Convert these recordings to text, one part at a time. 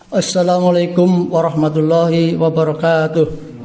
Assalamualaikum warahmatullahi wabarakatuh.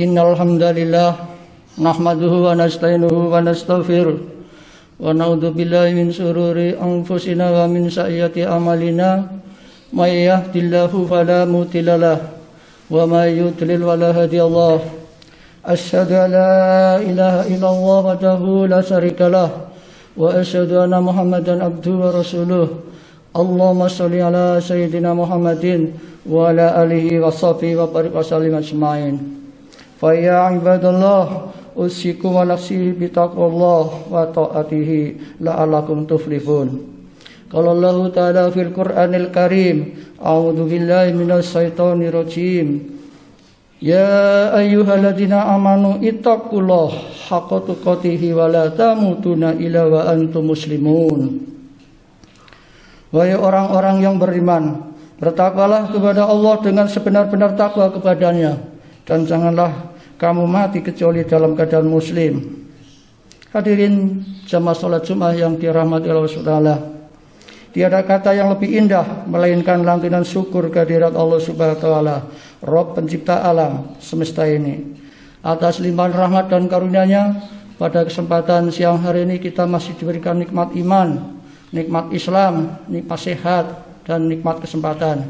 Innal hamdalillah nahmaduhu wa nasta'inuhu wa nastaghfiruh wa na'udzu billahi min shururi anfusina wa min sayyiati a'malina may yahdihillahu fala mudhillalah wa may yudlil fala hadiyalah. Asyhadu an la ilaha illallah wahdahu la syarikalah wa asyhadu anna Muhammadan abduhu wa rasuluh. Allahumma shalli ala sayyidina Muhammadin wa ala alihi wa sahbihi wa barik wa sallim ajmain. Fa ya ibadallah usikum wa nafsi bi taqwallah wa ta'atihi la'allakum tuflihun. Qala Allah ta'ala fil Qur'anil Karim, a'udzu billahi minasy syaithanir rajim. Ya ayyuhalladzina amanu ittaqullaha haqqa tuqatih wa la tamutunna illa wa antum muslimun. Wahai orang-orang yang beriman, bertakwalah kepada Allah dengan sebenar-benar takwa kepadanya, dan janganlah kamu mati kecuali dalam keadaan muslim. Hadirin jamaah salat Jumat yang dirahmati Allah Subhanahu. Tiada kata yang lebih indah melainkan lantunan syukur kehadirat Allah Subhanahu wa taala, Rabb pencipta alam semesta ini. Atas limpahan rahmat dan karunia-Nya, pada kesempatan siang hari ini kita masih diberikan nikmat iman, nikmat Islam, nikmat sehat, dan nikmat kesempatan.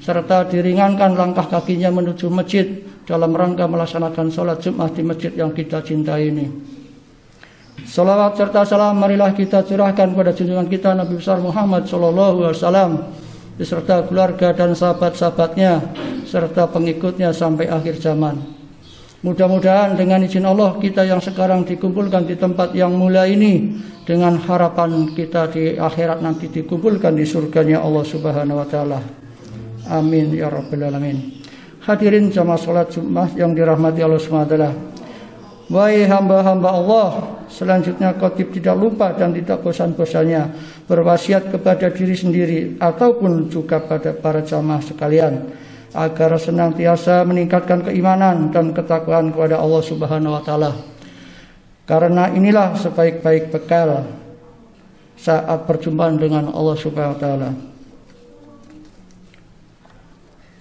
serta diringankan langkah kakinya menuju masjid dalam rangka melaksanakan sholat Jumat di masjid yang kita cintai ini. Salawat serta salam marilah kita curahkan pada junjungan kita Nabi besar Muhammad sallallahu alaihi wasallam beserta keluarga dan sahabat-sahabatnya serta pengikutnya sampai akhir zaman. Mudah-mudahan dengan izin Allah kita yang sekarang dikumpulkan di tempat yang mulia ini dengan harapan kita di akhirat nanti dikumpulkan di surganya Allah Subhanahu wa taala. Amin ya rabbal alamin. Hadirin jamaah salat Jumat yang dirahmati Allah Subhanahu wa taala. Wahai hamba-hamba Allah, selanjutnya khatib tidak lupa dan tidak bosan-bosannya berwasiat kepada diri sendiri ataupun juga pada para jamaah sekalian agar senantiasa meningkatkan keimanan dan ketakwaan kepada Allah Subhanahu wa taala. Karena inilah sebaik-baik bekal saat perjumpaan dengan Allah Subhanahu wa taala.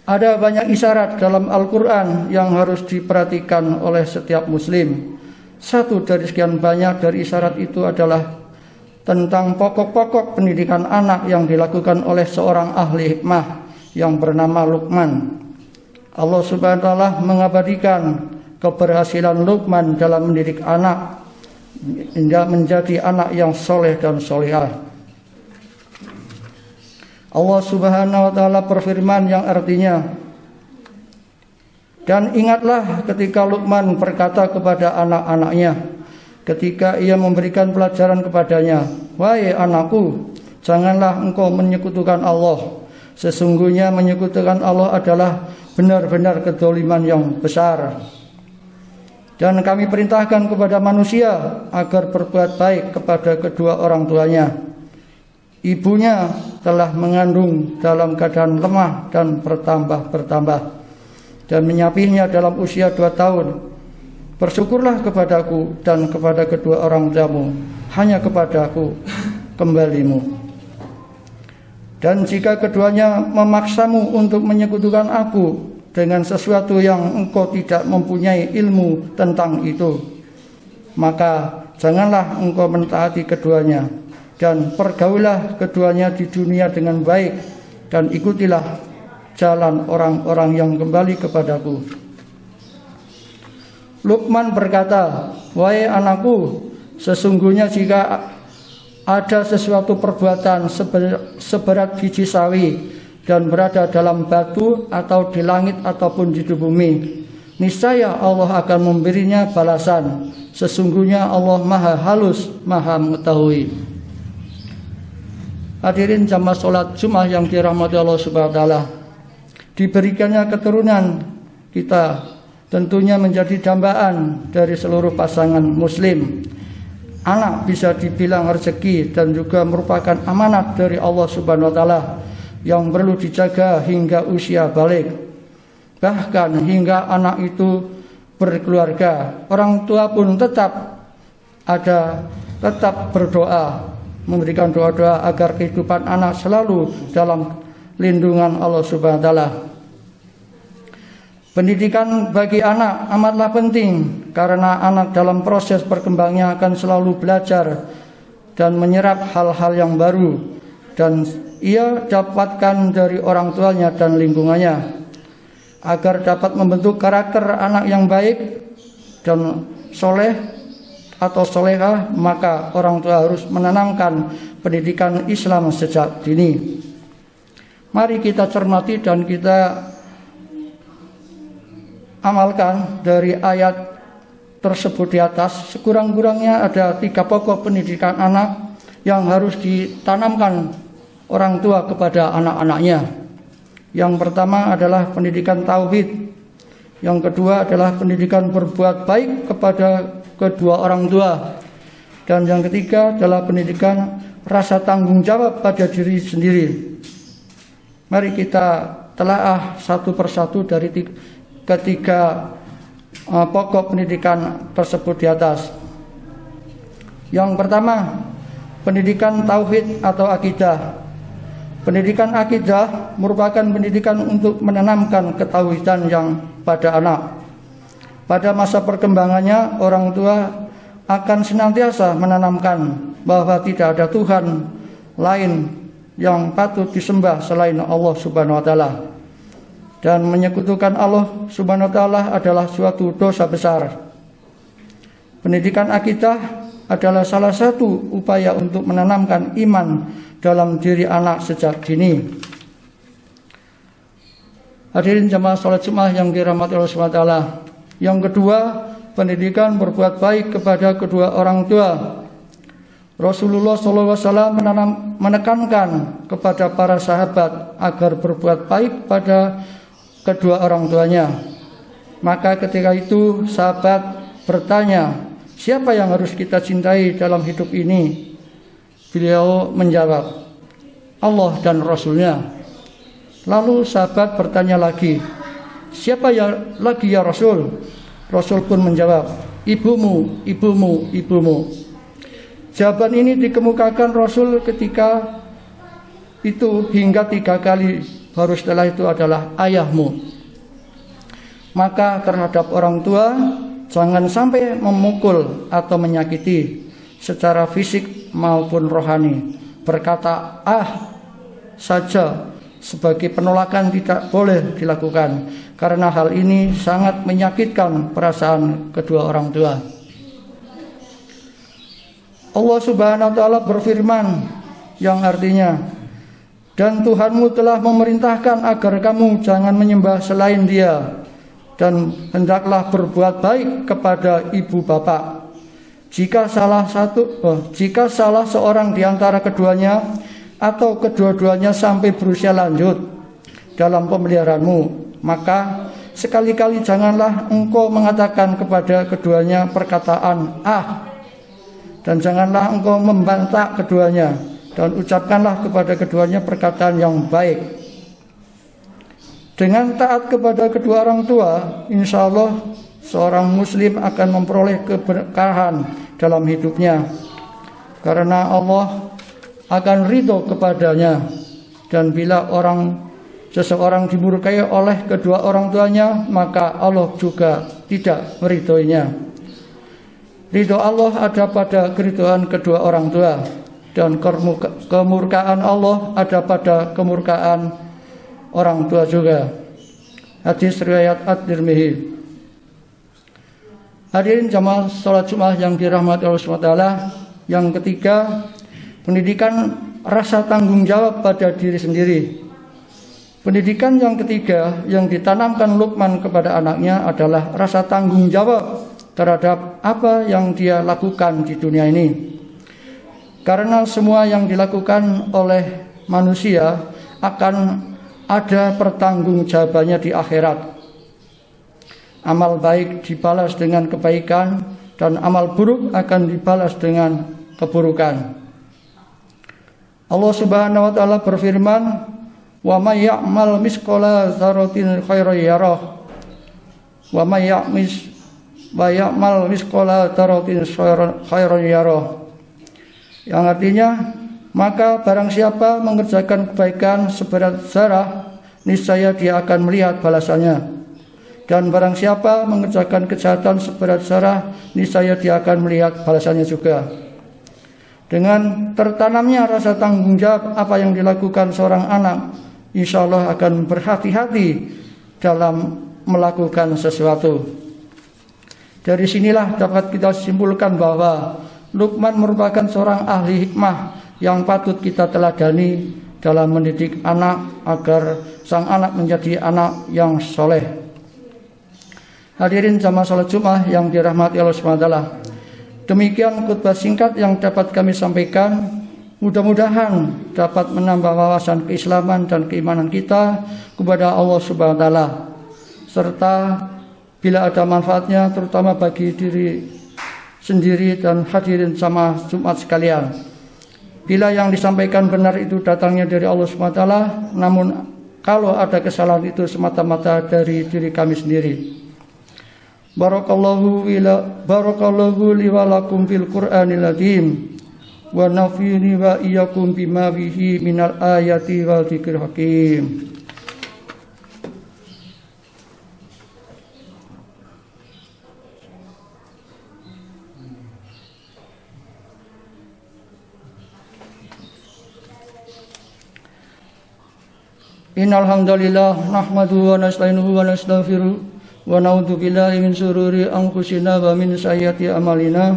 Ada banyak isyarat dalam Al-Qur'an yang harus diperhatikan oleh setiap muslim. Satu dari sekian banyak dari isyarat itu adalah tentang pokok-pokok pendidikan anak yang dilakukan oleh seorang ahli hikmah yang bernama Luqman. Allah Subhanahu wa taala mengabadikan keberhasilan Luqman dalam mendidik anak hingga menjadi anak yang soleh dan solehah. Allah Subhanahu wa taala berfirman yang artinya, dan ingatlah ketika Luqman berkata kepada anak-anaknya ketika ia memberikan pelajaran kepadanya, wahai anakku, janganlah engkau menyekutukan Allah. Sesungguhnya menyekutukan Allah adalah benar-benar kedzaliman yang besar. Dan kami perintahkan kepada manusia agar berbuat baik kepada kedua orang tuanya. Ibunya telah mengandung dalam keadaan lemah dan bertambah dan menyapihnya dalam usia 2 tahun. Bersyukurlah kepadaku dan kepada kedua orang tuamu, hanya kepadaku kembalimu. Dan jika keduanya memaksamu untuk menyekutukan aku dengan sesuatu yang engkau tidak mempunyai ilmu tentang itu, maka janganlah engkau mentaati keduanya, dan pergaulah keduanya di dunia dengan baik, dan ikutilah jalan orang-orang yang kembali kepadaku. Luqman berkata, wahai anakku, sesungguhnya jika ada sesuatu perbuatan seberat biji sawi dan berada dalam batu atau di langit ataupun di bumi, niscaya Allah akan memberinya balasan. Sesungguhnya Allah Maha Halus, Maha Mengetahui. Hadirin jamaah salat Jumat yang dirahmati Allah Subhanahu wa taala. Diberikannya keturunan kita tentunya menjadi dambaan dari seluruh pasangan muslim. Anak bisa dibilang rezeki dan juga merupakan amanat dari Allah Subhanahu wa taala yang perlu dijaga hingga usia balik. Bahkan hingga anak itu berkeluarga, orang tua pun tetap berdoa, memberikan doa-doa agar kehidupan anak selalu dalam lindungan Allah Subhanahu wa taala. Pendidikan bagi anak amatlah penting karena anak dalam proses berkembangnya akan selalu belajar dan menyerap hal-hal yang baru dan ia dapatkan dari orang tuanya dan lingkungannya. Agar dapat membentuk karakter anak yang baik dan soleh atau solehah, maka orang tua harus menanamkan pendidikan Islam sejak dini. Mari kita cermati dan kita amalkan dari ayat tersebut di atas. Sekurang-kurangnya ada 3 pokok pendidikan anak yang harus ditanamkan orang tua kepada anak-anaknya. Yang pertama adalah pendidikan tauhid. Yang kedua adalah pendidikan berbuat baik kepada kedua orang tua. Dan yang ketiga adalah pendidikan rasa tanggung jawab pada diri sendiri. Mari kita telaah satu persatu dari ketiga pokok pendidikan tersebut di atas. Yang pertama, pendidikan tauhid atau akidah. Pendidikan akidah merupakan pendidikan untuk menanamkan ketauhidan yang pada anak. Pada masa perkembangannya, orang tua akan senantiasa menanamkan bahwa tidak ada Tuhan lain yang patut disembah selain Allah Subhanahu wa taala. dan menyekutukan Allah Subhanahu wa taala adalah suatu dosa besar. Pendidikan akidah adalah salah satu upaya untuk menanamkan iman dalam diri anak sejak dini. Hadirin jamaah salat Jumat yang dirahmati Allah Subhanahu wa taala. Yang kedua, pendidikan berbuat baik kepada kedua orang tua. Rasulullah SAW menekankan kepada para sahabat agar berbuat baik pada kedua orang tuanya. Maka ketika itu sahabat bertanya, siapa yang harus kita cintai dalam hidup ini? Beliau menjawab, Allah dan Rasulnya. Lalu sahabat bertanya lagi, siapa lagi ya Rasul? Rasul pun menjawab, ibumu, ibumu, ibumu. Jawaban ini dikemukakan Rasul ketika itu hingga 3 kali, baru setelah itu adalah ayahmu. Maka terhadap orang tua jangan sampai memukul atau menyakiti secara fisik maupun rohani. Berkata saja sebagai penolakan tidak boleh dilakukan, karena hal ini sangat menyakitkan perasaan kedua orang tua. Allah Subhanahu wa taala berfirman yang artinya, dan Tuhanmu telah memerintahkan agar kamu jangan menyembah selain Dia, dan hendaklah berbuat baik kepada ibu bapak. Jika salah seorang di antara keduanya atau kedua-duanya sampai berusia lanjut dalam pemeliharaanmu, maka sekali-kali janganlah engkau mengatakan kepada keduanya perkataan dan janganlah engkau membantah keduanya, dan ucapkanlah kepada keduanya perkataan yang baik. Dengan taat kepada kedua orang tua, insya Allah seorang muslim akan memperoleh keberkahan dalam hidupnya, karena Allah akan ridho kepadanya. Dan bila seseorang dimurkai oleh kedua orang tuanya, maka Allah juga tidak meridhoinya. Ridho Allah ada pada keridhaan kedua orang tua, dan kemurkaan Allah ada pada kemurkaan orang tua juga. Hadis riwayat At-Tirmidzi. Hadirin jamaah salat Jumat yang dirahmati Allah SWT. Yang ketiga, pendidikan rasa tanggung jawab pada diri sendiri. Pendidikan yang ketiga yang ditanamkan Luqman kepada anaknya adalah rasa tanggung jawab terhadap apa yang dia lakukan di dunia ini. Karena semua yang dilakukan oleh manusia akan ada pertanggungjawabannya di akhirat. Amal baik dibalas dengan kebaikan, dan amal buruk akan dibalas dengan keburukan. Allah Subhanahu wa taala berfirman, "Wa may ya'mal misqala dzarratin khairan yarah, wa may ya'mal misqala dzarratin khairan yarah." Yang artinya, maka barang siapa mengerjakan kebaikan seberat zarah, niscaya dia akan melihat balasannya. Dan barang siapa mengerjakan kejahatan seberat zarah, niscaya dia akan melihat balasannya juga. Dengan tertanamnya rasa tanggung jawab apa yang dilakukan seorang anak, insya Allah akan berhati-hati dalam melakukan sesuatu. Dari sinilah dapat kita simpulkan bahwa Luqman merupakan seorang ahli hikmah yang patut kita teladani dalam mendidik anak agar sang anak menjadi anak yang soleh. Hadirin jamaah salat Jumat yang dirahmati Allah SWT. Demikian khutbah singkat yang dapat kami sampaikan. Mudah-mudahan dapat menambah wawasan keislaman dan keimanan kita kepada Allah Subhanahu wa taala, serta bila ada manfaatnya terutama bagi diri sendiri dan hadirin jamaah Jumat sekalian. Bila yang disampaikan benar itu datangnya dari Allah Subhanahu wa taala, namun kalau ada kesalahan itu semata-mata dari diri kami sendiri. Barakallahu li wa lakum fil Qur'anil azim, wa nafini wa iyyakum bima fihi minal ayati wal dzikril hakim. Innal hamdalillah nahmaduhu wa nasta'inuhu wa nastaghfiruh wa na'udzu billahi min shururi anfusina wa min sayyiati a'malina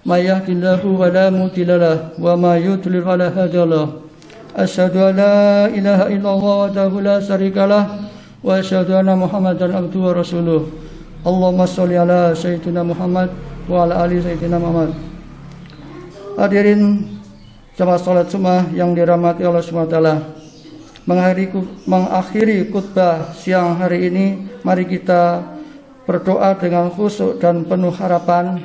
may yahdihillahu fala mudilla lahu wa may yudlil fala hadiya lahu. Asyhadu an la ilaha illallah wahdahu la syarika lahu wa asyhadu anna Muhammadan abduhu wa rasuluh. Allahumma sholli ala sayyidina Muhammad wa ala ali sayyidina Muhammad. Hadirin jamaah salat Jumat yang dirahmati Allah Subhanahu wa taala. Mengakhiri khutbah siang hari ini, mari kita berdoa dengan khusyuk dan penuh harapan,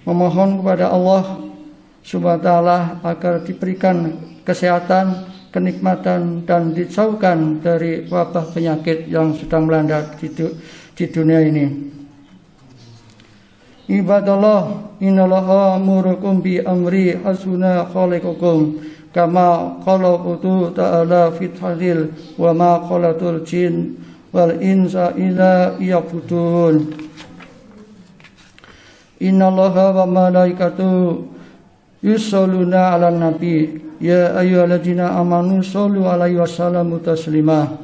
memohon kepada Allah Subhanahu wa taala agar diberikan kesehatan, kenikmatan dan dijauhkan dari wabah penyakit yang sedang melanda di dunia ini. Ibadallah, innallaha amurukum bi amri hasuna khaliqukum kama qala ta'ala fit hadil wa ma qalatul jin wal insa illa ya'budun. Innallaha wa malaikatu yusholluna 'alan nabi ya ayyuhalladzina amanu shollu 'alaihi wasallimu taslima.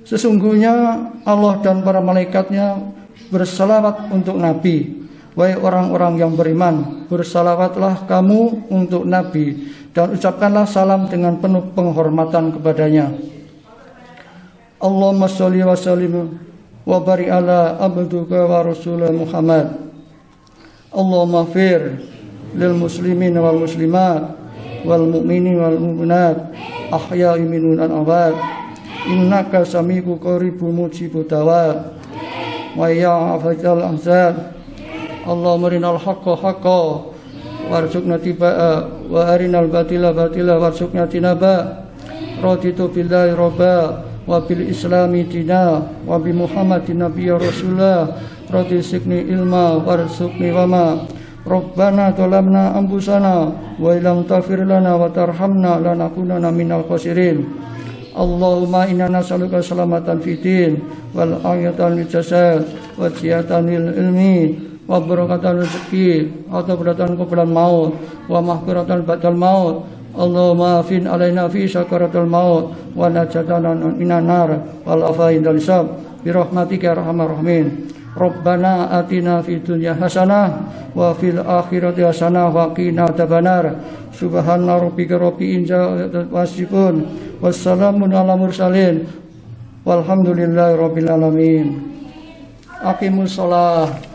Sesungguhnya Allah dan para malaikatnya bersalawat untuk Nabi. Wahai orang-orang yang beriman, bersalawatlah kamu untuk Nabi dan ucapkanlah salam dengan penuh penghormatan kepadanya. Allahumma sholli wa sallim wa barik ala abduka wa rasulika Muhammad. Allahumma fir lil muslimin wal muslimat wal mu'minin wal mu'minat ahya'i minhum wal amwat innaka sami'u qaribun mujibud da'wat wa ya afajal ahzan. Allahumma arinal haqqa haqqan warzuqna tibaa wa arinal batila batila warzuqna tinaba. Raditu billahi rabba wa bil islami dina wa bi Muhammadin nabiyya rasulullah. Radisikni ilma warzuqni wama. Rabbana zalamna anfusana wa illam taghfir lana wa tarhamna lanakunanna minal khasirin. Allahumma inna nas'aluka salamatan fid din wal afiyatan fil jasad wa ziyadatan fil ilmi wa barakatan rezeki atau beratan kebelan maut wa mahfiratan ba'dal maut. Allahumma afin alaina fi sakaratul maut wa najatana minan nar wal afain dal hisab bi rahmatika ya arhamar rahimin. Rabbana atina fid dunya hasanah wa fil akhirati hasanah wa qina adzabannar. Subhana rabbika rabbil izzati wasifun wassalamun ala mursalin walhamdulillahi rabbil alamin. Aqimus shalah.